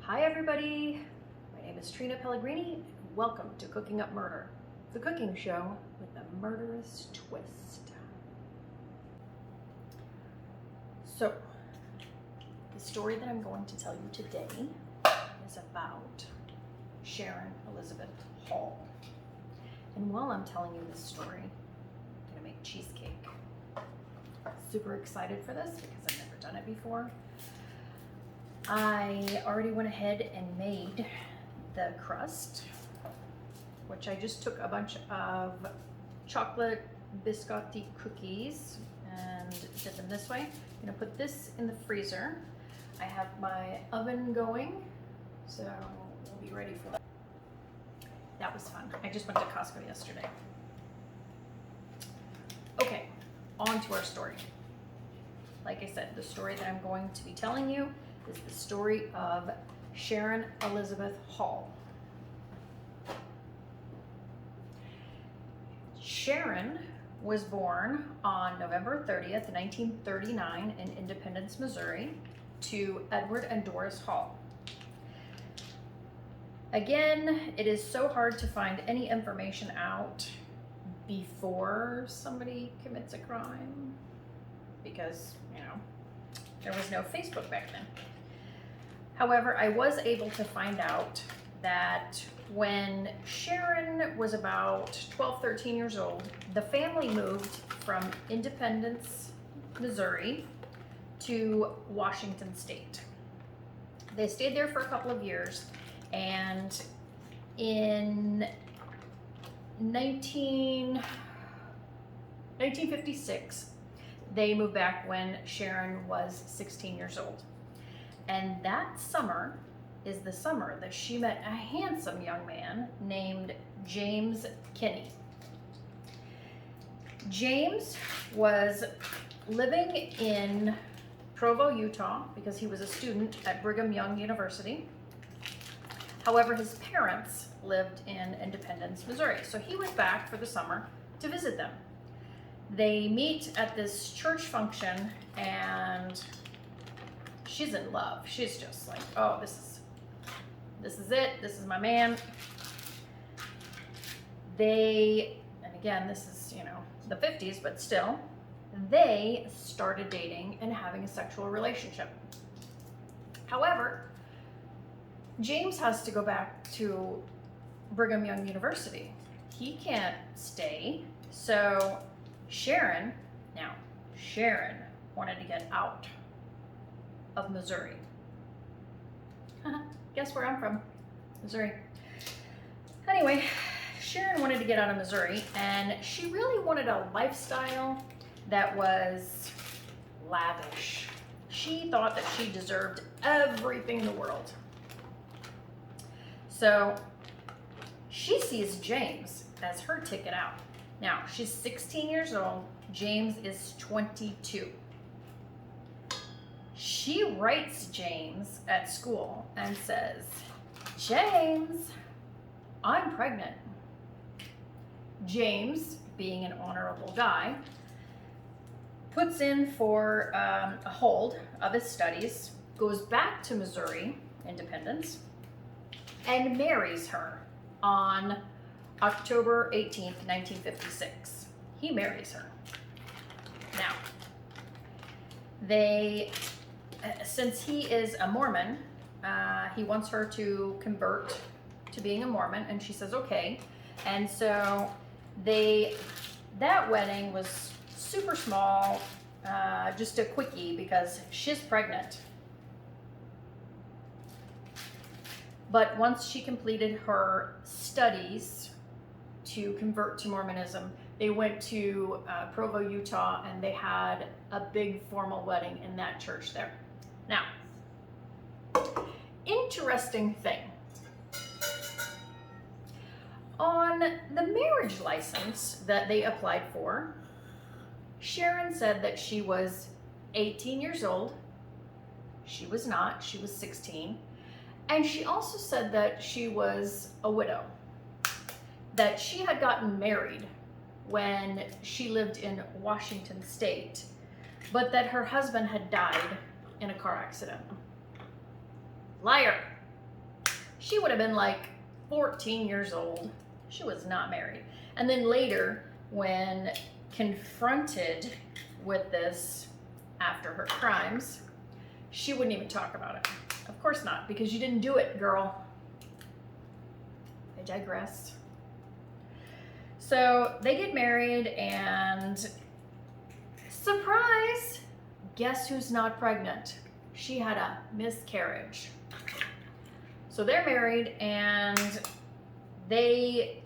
Hi everybody, my name is Trina Pellegrini. Welcome to Cooking Up Murder, the cooking show with a murderous twist. So, the story that I'm going to tell you today is about Sharon Elizabeth Hall. And while I'm telling you this story, I'm gonna make cheesecake. Super excited for this because I've never done it before. I already went ahead and made the crust, which I just took a bunch of chocolate biscotti cookies and did them this way. I'm gonna put this in the freezer. I have my oven going, so we'll be ready for that. That was fun. I just went to Costco yesterday. Okay, on to our story. Like I said, the story that I'm going to be telling you is the story of Sharon Elizabeth Hall. Sharon was born on November 30th, 1939 in Independence, Missouri, to Edward and Doris Hall. Again, it is so hard to find any information out before somebody commits a crime because, there was no Facebook back then. However, I was able to find out that when Sharon was about 12, 13 years old, the family moved from Independence, Missouri to Washington State. They stayed there for a couple of years, and in 1956, they moved back when Sharon was 16 years old. And that summer is the summer that she met a handsome young man named James Kinney. James was living in Provo, Utah, because he was a student at Brigham Young University. However, his parents lived in Independence, Missouri, so he went back for the summer to visit them. They meet at this church function, and she's in love. She's just like, oh, this is it. This is my man. And again, this is, the 50s, but still, they started dating and having a sexual relationship. However, James has to go back to Brigham Young University. He can't stay, so Sharon wanted to get out of Missouri. Guess where I'm from? Missouri. Anyway, Sharon wanted to get out of Missouri, and she really wanted a lifestyle that was lavish. She thought that she deserved everything in the world. So she sees James as her ticket out. Now, she's 16 years old. James is 22. She writes James at school and says, James, I'm pregnant. James, being an honorable guy, puts in for a hold of his studies, goes back to Missouri, Independence, and marries her on October 18th, 1956. He marries her. Now, since he is a Mormon, he wants her to convert to being a Mormon, and she says okay. And so that wedding was super small, just a quickie because she's pregnant. But once she completed her studies to convert to Mormonism, they went to Provo, Utah, and they had a big formal wedding in that church there. Now, interesting thing. On the marriage license that they applied for, Sharon said that she was 18 years old. She was not, she was 16. And she also said that she was a widow, that she had gotten married when she lived in Washington State, but that her husband had died in a car accident. Liar. She would have been like 14 years old. She was not married. And then later, when confronted with this after her crimes, she wouldn't even talk about it. Of course not, because you didn't do it, girl. I digress. So they get married, and surprise, guess who's not pregnant? She had a miscarriage. So they're married, and they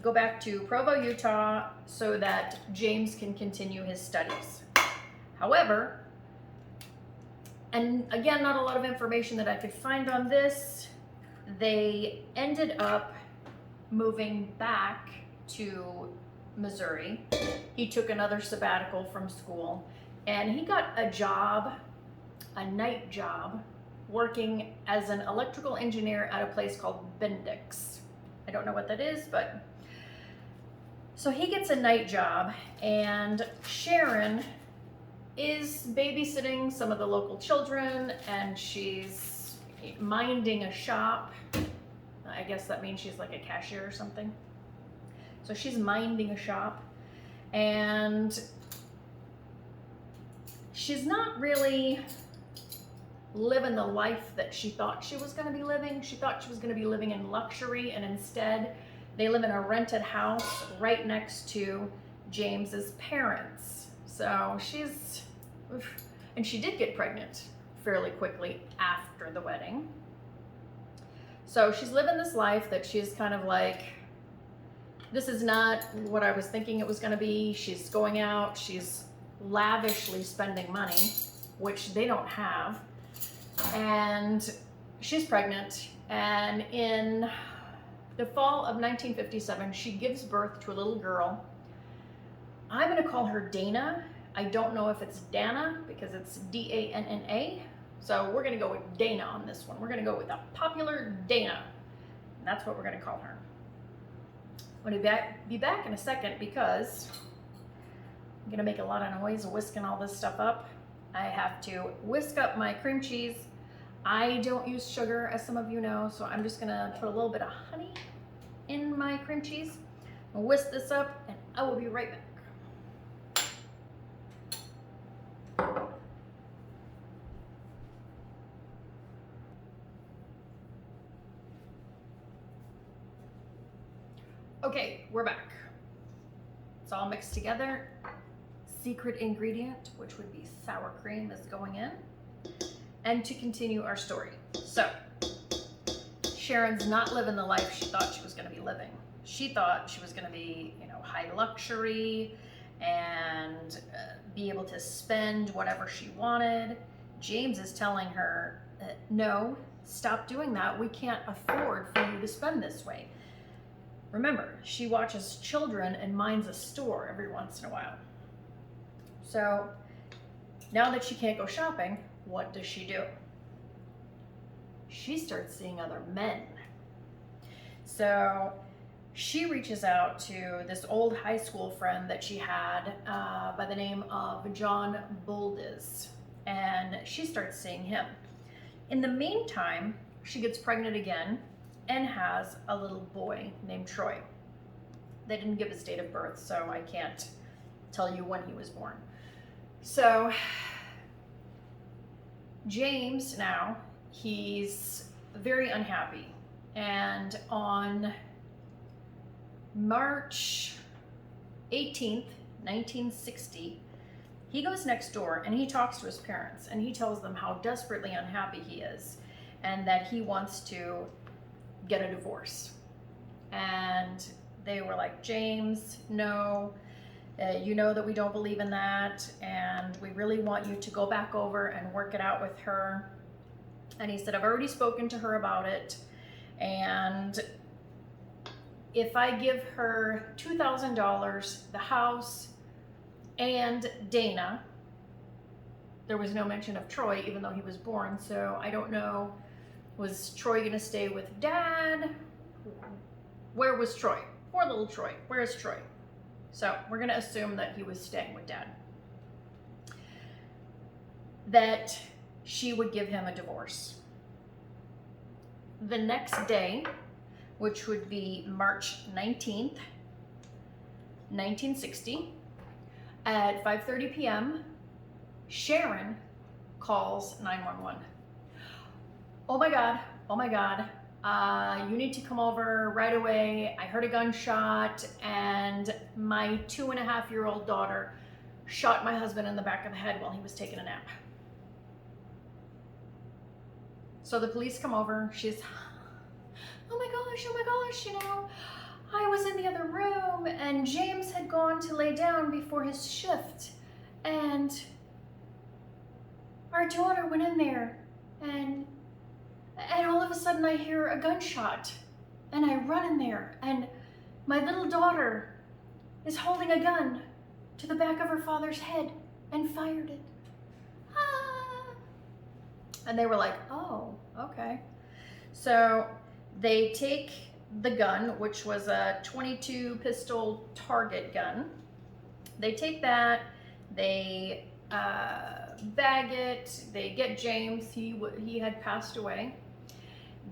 go back to Provo, Utah, so that James can continue his studies. However, and again, not a lot of information that I could find on this, they ended up moving back to Missouri. He took another sabbatical from school, and he got a job, a night job, working as an electrical engineer at a place called Bendix. I don't know what that is, but so he gets a night job, and Sharon is babysitting some of the local children, and she's minding a shop. I guess that means she's like a cashier or something. So she's minding a shop, and she's not really living the life that she thought she was going to be living. She thought she was going to be living in luxury, and instead they live in a rented house right next to James's parents. So she's, and she did get pregnant fairly quickly after the wedding. So she's living this life that she's kind of like, this is not what I was thinking it was going to be. She's going out, she's lavishly spending money, which they don't have. And she's pregnant, and in the fall of 1957, she gives birth to a little girl. I'm going to call her Dana. I don't know if it's Dana because it's D-A-N-N-A. So we're going to go with Dana on this one. We're going to go with a popular Dana. And that's what we're going to call her. I'm going to be back in a second because I'm going to make a lot of noise whisking all this stuff up. I have to whisk up my cream cheese. I don't use sugar, as some of you know, so I'm just going to put a little bit of honey in my cream cheese. I'll whisk this up, and I will be right back. Okay, we're back. It's all mixed together. Secret ingredient, which would be sour cream, is going in. And to continue our story. So, Sharon's not living the life she thought she was going to be living. She thought she was going to be, high luxury and be able to spend whatever she wanted. James is telling her, no, stop doing that. We can't afford for you to spend this way. Remember, she watches children and minds a store every once in a while. So now that she can't go shopping, what does she do? She starts seeing other men. So she reaches out to this old high school friend that she had by the name of John Boldes, and she starts seeing him. In the meantime, she gets pregnant again and has a little boy named Troy. They didn't give his date of birth, so I can't tell you when he was born. So James now, he's very unhappy. And on March 18th, 1960, he goes next door and he talks to his parents and he tells them how desperately unhappy he is and that he wants to get a divorce. And they were like, James, no, you know that we don't believe in that, and we really want you to go back over and work it out with her. And he said, I've already spoken to her about it, and if I give her $2,000, the house, and Dana, there was no mention of Troy, even though he was born, so I don't know, was Troy gonna stay with Dad? Where was Troy? Poor little Troy. Where is Troy? So we're gonna assume that he was staying with Dad. That she would give him a divorce. the next day, which would be March 19th, 1960, at 5:30 p.m., Sharon calls 911. Oh my God, you need to come over right away. I heard a gunshot and my 2.5-year-old daughter shot my husband in the back of the head while he was taking a nap. So the police come over. She's, oh my gosh, you know, I was in the other room and James had gone to lay down before his shift and our daughter went in there and all of a sudden I hear a gunshot and I run in there and my little daughter is holding a gun to the back of her father's head and fired it. Ah. And they were like, oh, okay. So they take the gun, which was a .22 pistol target gun. They take that, they bag it, they get James, he had passed away.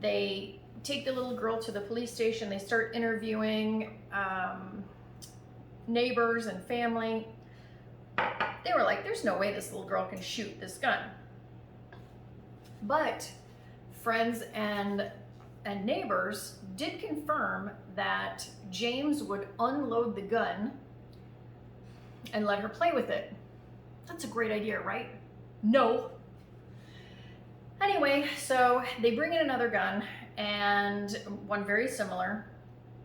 They take the little girl to the police station, they start interviewing neighbors and family. They were like, there's no way this little girl can shoot this gun. But friends and neighbors did confirm that James would unload the gun and let her play with it. That's a great idea, right? No. Anyway, so they bring in another gun, and one very similar,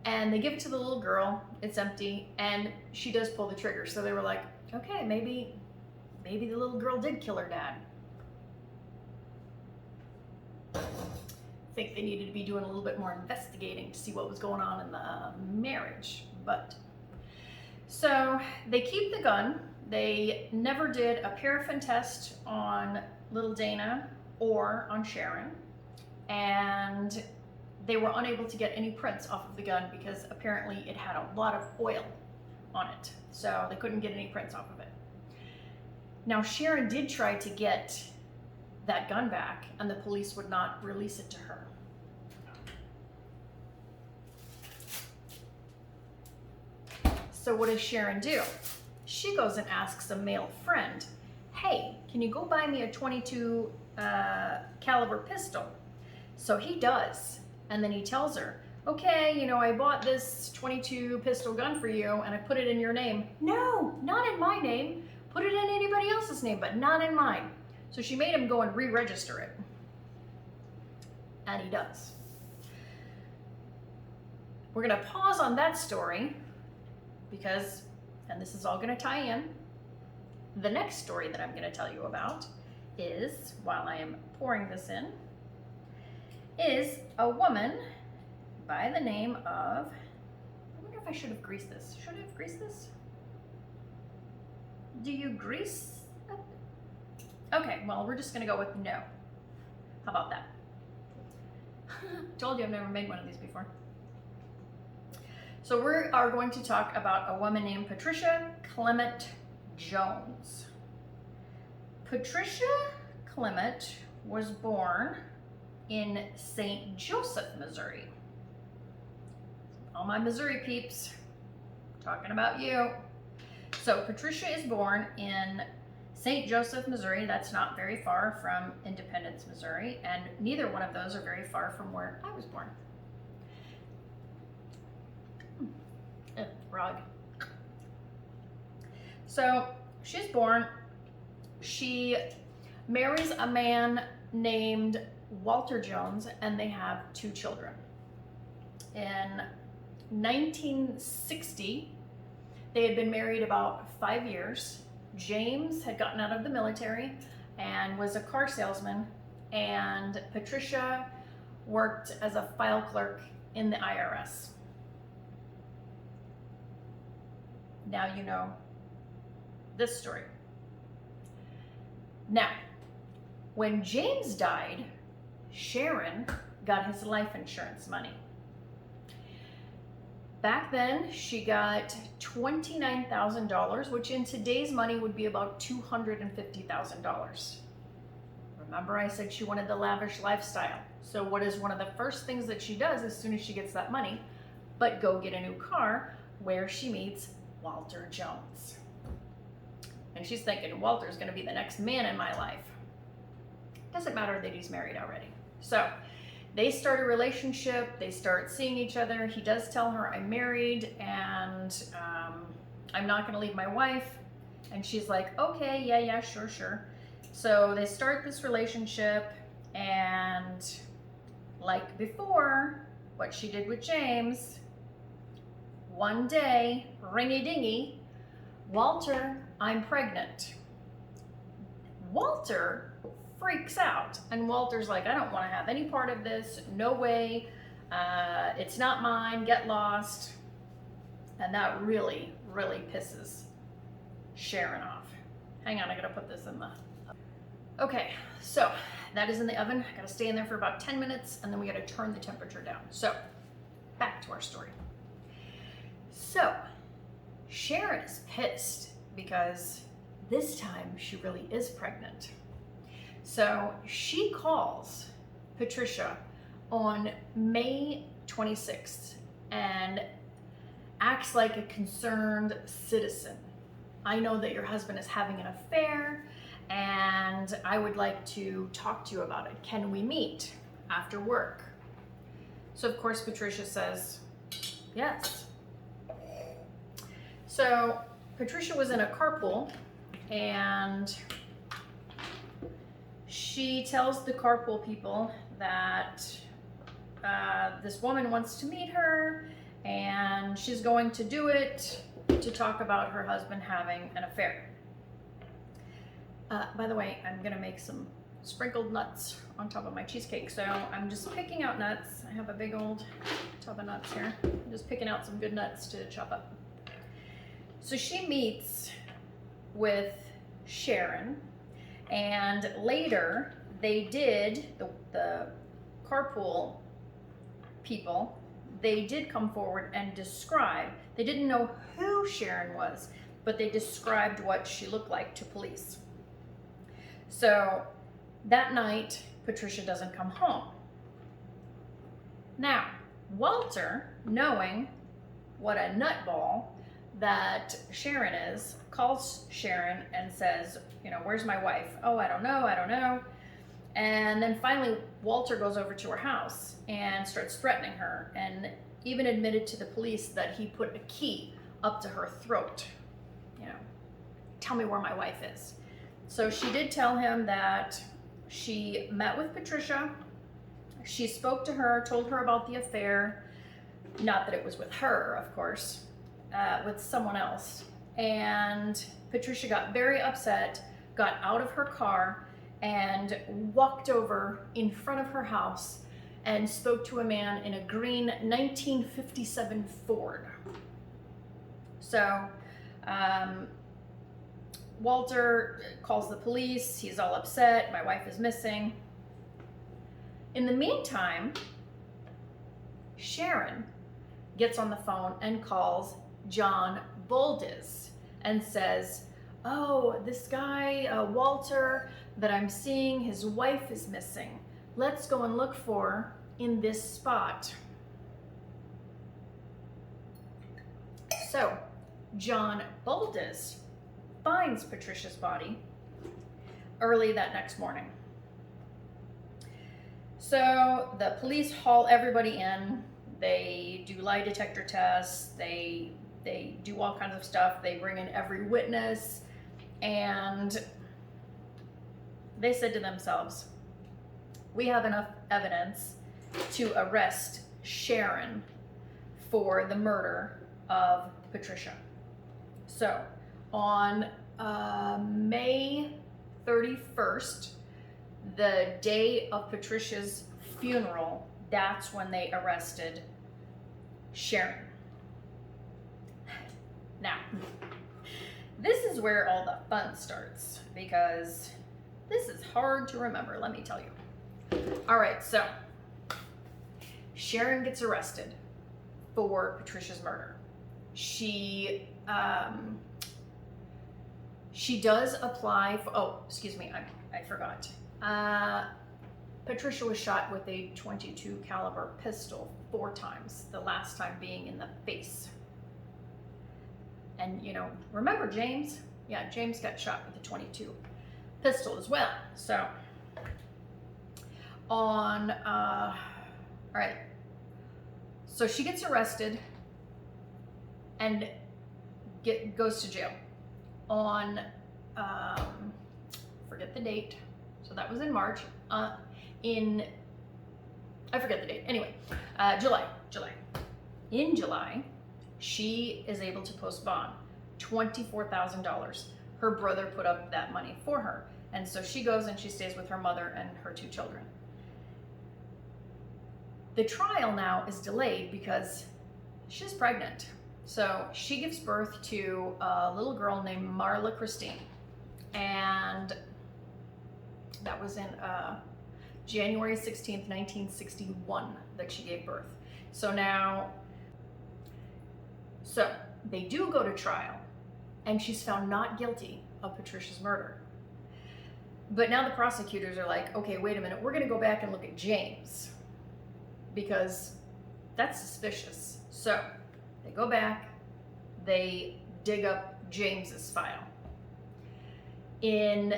and they give it to the little girl. It's empty, and she does pull the trigger. So they were like, okay, maybe the little girl did kill her dad. I think they needed to be doing a little bit more investigating to see what was going on in the marriage. But so they keep the gun. They never did a paraffin test on little Dana or on Sharon, and they were unable to get any prints off of the gun because apparently it had a lot of oil on it, so they couldn't get any prints off of it. Now Sharon did try to get that gun back, and the police would not release it to her. So what does Sharon do? She goes and asks a male friend, hey, can you go buy me a .22 caliber pistol? So he does, and then he tells her, okay, you know, I bought this .22 pistol gun for you and I put it in your name. No, not in my name. Put it in anybody else's name, but not in mine. So she made him go and re-register it. And he does. We're gonna pause on that story because, and this is all gonna tie in, the next story that I'm gonna tell you about is, while I am pouring this in, is a woman by the name of, I wonder if I should have greased this. Should I have greased this? Do you grease? Okay, well, we're just gonna go with no. How about that? Told you I've never made one of these before. So we are going to talk about a woman named Patricia Clement Jones. Patricia Clement was born in St. Joseph, Missouri. All my Missouri peeps, talking about you. So Patricia is born in St. Joseph, Missouri. That's not very far from Independence, Missouri, and neither one of those are very far from where I was born. Rug. So she's born, she marries a man named Walter Jones, and they have 2 children. In 1960, they had been married about 5 years. James had gotten out of the military and was a car salesman, and Patricia worked as a file clerk in the IRS. Now you know this story. Now, when James died, Sharon got his life insurance money. Back then, she got $29,000, which in today's money would be about $250,000. Remember I said she wanted the lavish lifestyle. So what is one of the first things that she does as soon as she gets that money, but go get a new car, where she meets Walter Jones. And she's thinking, Walter's gonna be the next man in my life. Doesn't matter that he's married already. So they start a relationship, they start seeing each other. He does tell her, I'm married and I'm not gonna leave my wife. And she's like, okay, yeah, sure. So they start this relationship, and like before, what she did with James, one day, ringy-dingy, Walter, I'm pregnant. Walter freaks out, and Walter's like, I don't want to have any part of this, no way, it's not mine, get lost. And that really pisses Sharon off. Hang on, I gotta put this in the... Okay, so that is in the oven. I gotta stay in there for about 10 minutes, and then we gotta turn the temperature down. So, back to our story. So, Sharon is pissed because this time she really is pregnant. So she calls Patricia on May 26th and acts like a concerned citizen. I know that your husband is having an affair and I would like to talk to you about it. Can we meet after work? So of course Patricia says yes. So Patricia was in a carpool and she tells the carpool people that this woman wants to meet her and she's going to do it to talk about her husband having an affair. By the way, I'm gonna make some sprinkled nuts on top of my cheesecake. So I'm just picking out nuts. I have a big old tub of nuts here. I'm just picking out some good nuts to chop up. So she meets with Sharon, and later they did, the carpool people, they did come forward and describe, they didn't know who Sharon was, but they described what she looked like to police. So that night, Patricia doesn't come home. Now, Walter, knowing what a nutball that Sharon is, calls Sharon and says, you know, where's my wife? Oh, I don't know. And then finally, Walter goes over to her house and starts threatening her and even admitted to the police that he put a key up to her throat. You know, tell me where my wife is. So she did tell him that she met with Patricia. She spoke to her, told her about the affair. Not that it was with her, of course, with someone else. And Patricia got very upset, got out of her car and walked over in front of her house and spoke to a man in a green 1957 Ford. So Walter calls the police. He's all upset. My wife is missing. In the meantime, Sharon gets on the phone and calls John Boldiz and says, oh, this guy, Walter, that I'm seeing, his wife is missing. Let's go and look for her in this spot. So John Boldiz finds Patricia's body early that next morning. So the police haul everybody in. They do lie detector tests. They do all kinds of stuff. They bring in every witness, and they said to themselves, we have enough evidence to arrest Sharon for the murder of Patricia. So on May 31st, the day of Patricia's funeral, that's when they arrested Sharon. Now, this is where all the fun starts, because this is hard to remember, let me tell you. All right, so Sharon gets arrested for Patricia's murder. She does apply for, oh, excuse me, I forgot. Patricia was shot with a .22 caliber pistol 4 times, the last time being in the face. And remember James? Yeah, James got shot with a .22 pistol as well. So all right. So she gets arrested and goes to jail on, forget the date. So that was in March. I forget the date. Anyway, July. In July, she is able to post bond, $24,000. Her brother put up that money for her. And so she goes and she stays with her mother and her 2 children. The trial now is delayed because she's pregnant. So she gives birth to a little girl named Marla Christine. And that was in January 16th, 1961 that she gave birth. So they do go to trial and she's found not guilty of Patricia's murder. But now the prosecutors are like, okay, wait a minute, we're gonna go back and look at James because that's suspicious. So they go back, they dig up James's file. On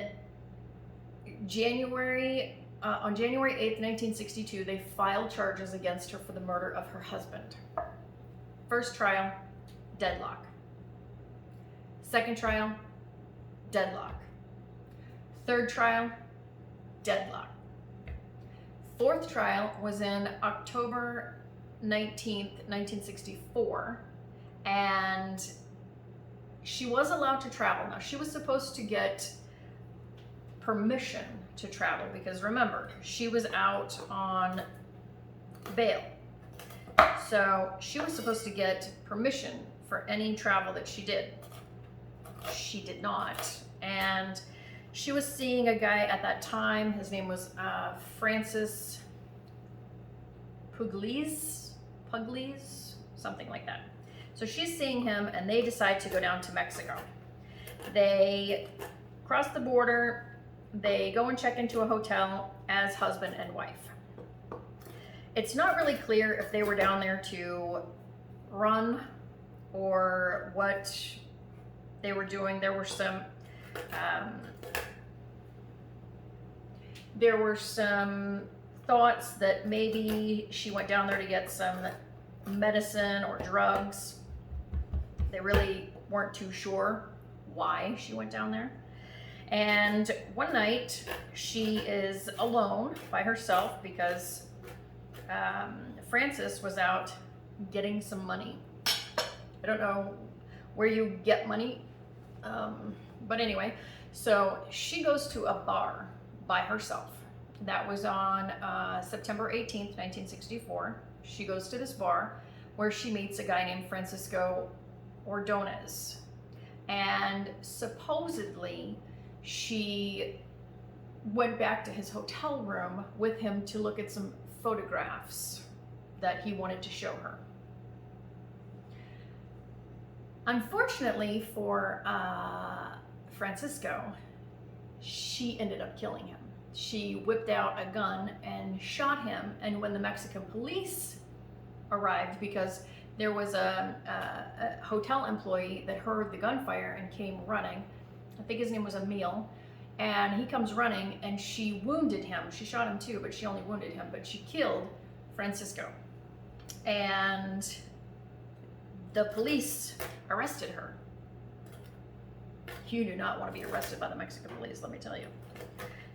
January 8th, 1962, they filed charges against her for the murder of her husband. First trial, deadlock. Second trial, deadlock. Third trial, deadlock. Fourth trial was in October 19th, 1964, and she was allowed to travel. Now, she was supposed to get permission to travel because remember, she was out on bail. So she was supposed to get permission for any travel that she did. She did not. And she was seeing a guy at that time. His name was Francis Pugliese, something like that. So she's seeing him and they decide to go down to Mexico. They cross the border. They go and check into a hotel as husband and wife. It's not really clear if they were down there to run or what they were doing. There were some thoughts that maybe she went down there to get some medicine or drugs. They really weren't too sure why she went down there. And one night she is alone by herself because Francis was out getting some money. I don't know where you get money, but anyway, so she goes to a bar by herself. That was on September 18th, 1964. She goes to this bar where she meets a guy named Francisco Ordonez. And supposedly she went back to his hotel room with him to look at some photographs that he wanted to show her. Unfortunately for Francisco, she ended up killing him. She whipped out a gun and shot him, and when the Mexican police arrived, because there was a hotel employee that heard the gunfire and came running, I think his name was Emil, and he comes running and she wounded him. She shot him too, but she only wounded him, but she killed Francisco. And the police arrested her. You do not want to be arrested by the Mexican police, let me tell you.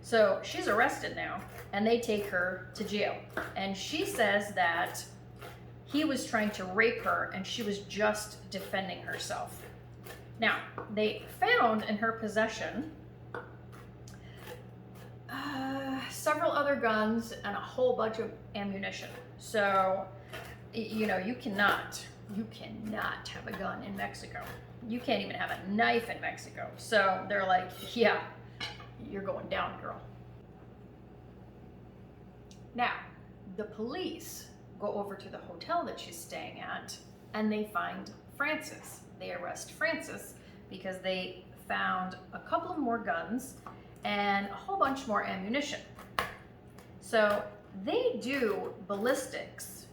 So she's arrested now, and they take her to jail. And she says that he was trying to rape her, and she was just defending herself. Now, they found in her possession several other guns and a whole bunch of ammunition. So, you know, you cannot have a gun in Mexico. You can't even have a knife in Mexico. So they're like, yeah, you're going down, girl. Now, the police go over to the hotel that she's staying at, and they find Francis. They arrest Francis because they found a couple of more guns and a whole bunch more ammunition. So they do ballistics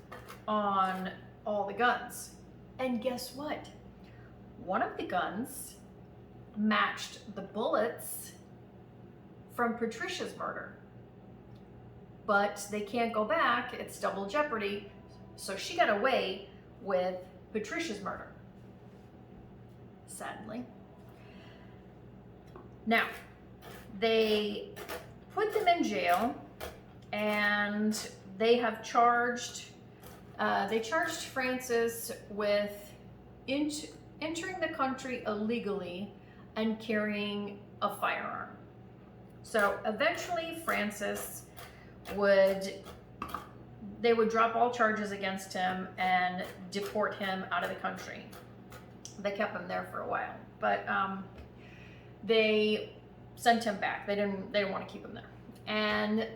on all the guns. And guess what? One of the guns matched the bullets from Patricia's murder. But they can't go back, it's double jeopardy, so she got away with Patricia's murder, sadly. Now, they put them in jail, and they have charged, they charged Frances with entering the country illegally and carrying a firearm. So eventually Frances they would drop all charges against him and deport him out of the country. They kept him there for a while, but they sent him back. They didn't want to keep him there. And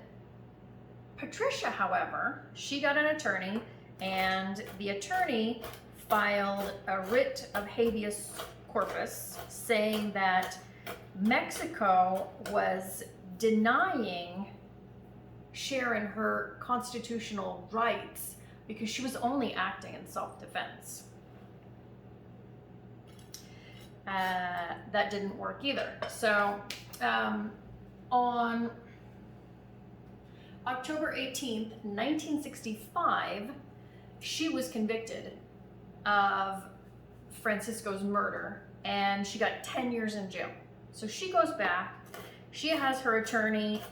Patricia, however, she got an attorney, and the attorney filed a writ of habeas corpus saying that Mexico was denying Sharon her constitutional rights because she was only acting in self-defense. That didn't work either. So on October 18th, 1965, she was convicted of Francisco's murder, and she got 10 years in jail. So she goes back, she has her attorney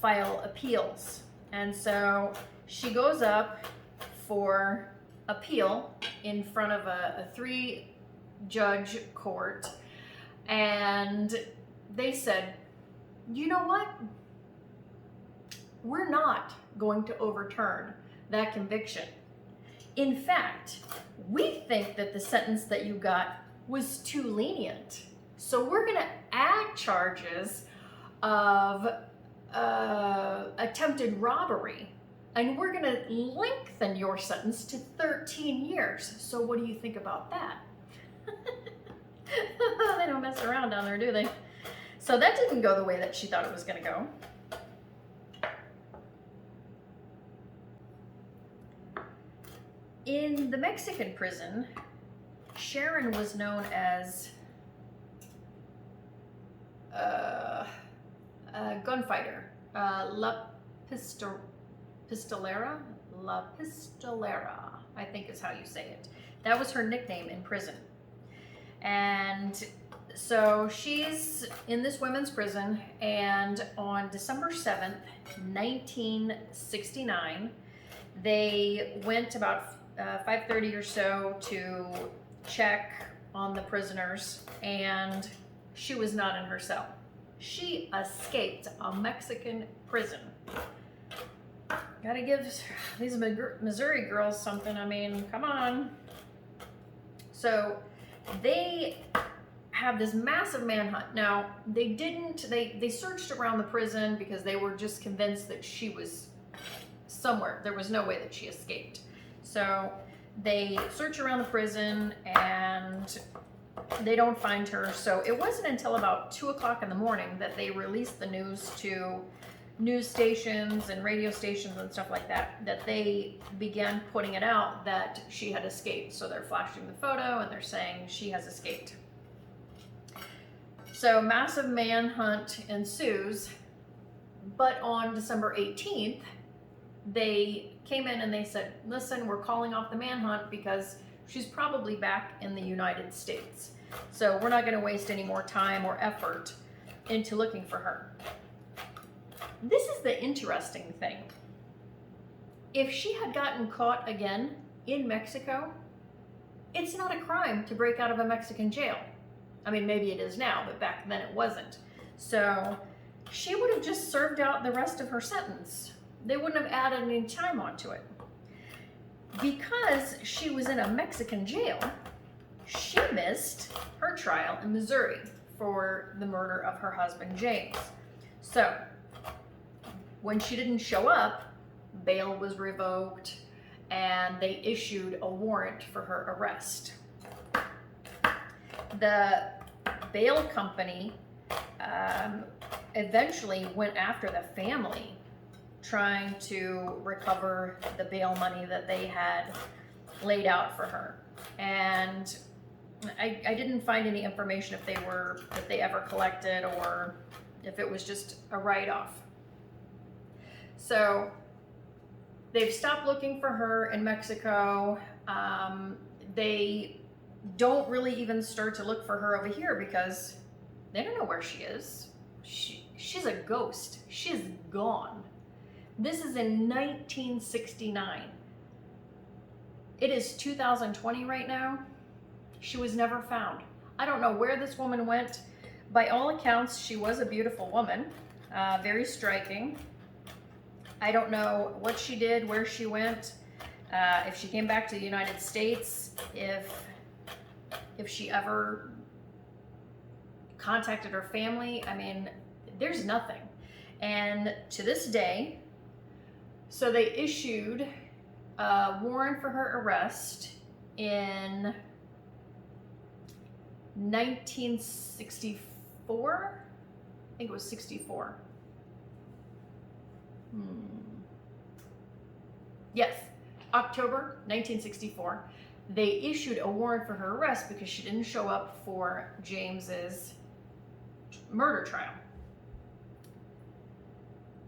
file appeals, and so she goes up for appeal in front of a 3-judge court, and they said, you know what? We're not going to overturn that conviction. In fact, we think that the sentence that you got was too lenient. So we're going to add charges of attempted robbery, and we're going to lengthen your sentence to 13 years. So what do you think about that? They don't mess around down there, do they? So that didn't go the way that she thought it was going to go. In the Mexican prison, Sharon was known as a gunfighter, La Pistolera, I think is how you say it. That was her nickname in prison. And so she's in this women's prison, and on December 7th, 1969, they went about 5:30 or so to check on the prisoners, and she was not in her cell. She escaped a Mexican prison. Gotta give these Missouri girls something. I mean, come on. So they have this massive manhunt. Now, they searched around the prison because they were just convinced that she was somewhere. There was no way that she escaped. So they search around the prison and they don't find her. So it wasn't until about 2 o'clock in the morning that they released the news to news stations and radio stations and stuff like that, that they began putting it out that she had escaped. So they're flashing the photo and they're saying she has escaped. So massive manhunt ensues, but on December 18th, they came in and they said, listen, we're calling off the manhunt because she's probably back in the United States. So we're not going to waste any more time or effort into looking for her. This is the interesting thing. If she had gotten caught again in Mexico, it's not a crime to break out of a Mexican jail. I mean, maybe it is now, but back then it wasn't. So she would have just served out the rest of her sentence. They wouldn't have added any time onto it. Because she was in a Mexican jail, she missed her trial in Missouri for the murder of her husband, James. So when she didn't show up, bail was revoked and they issued a warrant for her arrest. The bail company eventually went after the family, trying to recover the bail money that they had laid out for her. And I didn't find any information if they ever collected or if it was just a write-off. So they've stopped looking for her in Mexico. They don't really even start to look for her over here because they don't know where she is. She's a ghost. She's gone. This is in 1969. It is 2020 right now. She was never found. I don't know where this woman went. By all accounts, she was a beautiful woman, very striking. I don't know what she did, where she went, if she came back to the United States, if she ever contacted her family. I mean, there's nothing. And to this day, so they issued a warrant for her arrest in 1964. I think it was 64. Yes, October 1964. They issued a warrant for her arrest because she didn't show up for James's murder trial.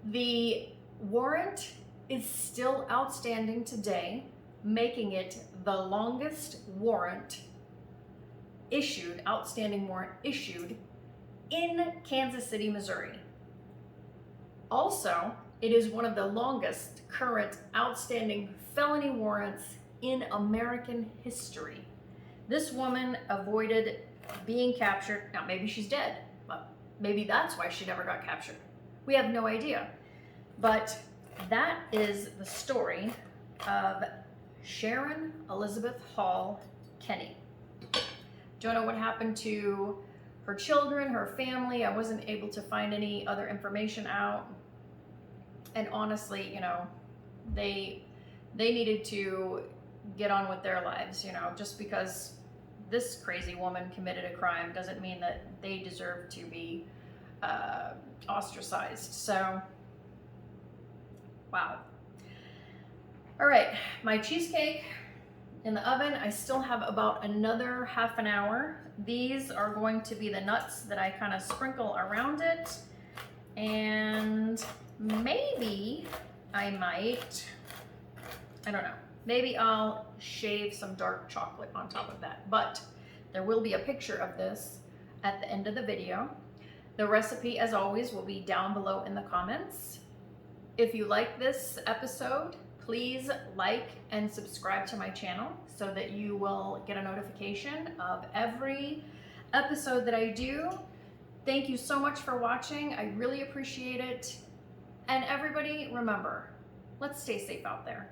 The warrant is still outstanding today, making it the longest warrant issued, outstanding warrant issued in Kansas City, Missouri. Also, it is one of the longest current outstanding felony warrants in American history. This woman avoided being captured. Now, maybe she's dead, but maybe that's why she never got captured. We have no idea. But that is the story of Sharon Elizabeth Hall Kenny. Don't know what happened to her children, her family. I wasn't able to find any other information out. And honestly, you know, they needed to get on with their lives, you know. Just because this crazy woman committed a crime doesn't mean that they deserve to be ostracized. So, wow. All right, my cheesecake in the oven. I still have about another half an hour. These are going to be the nuts that I kind of sprinkle around it. And maybe I might, I don't know, maybe I'll shave some dark chocolate on top of that. But there will be a picture of this at the end of the video. The recipe, as always, will be down below in the comments. If you like this episode, please like and subscribe to my channel so that you will get a notification of every episode that I do. Thank you so much for watching. I really appreciate it. And everybody, remember, let's stay safe out there.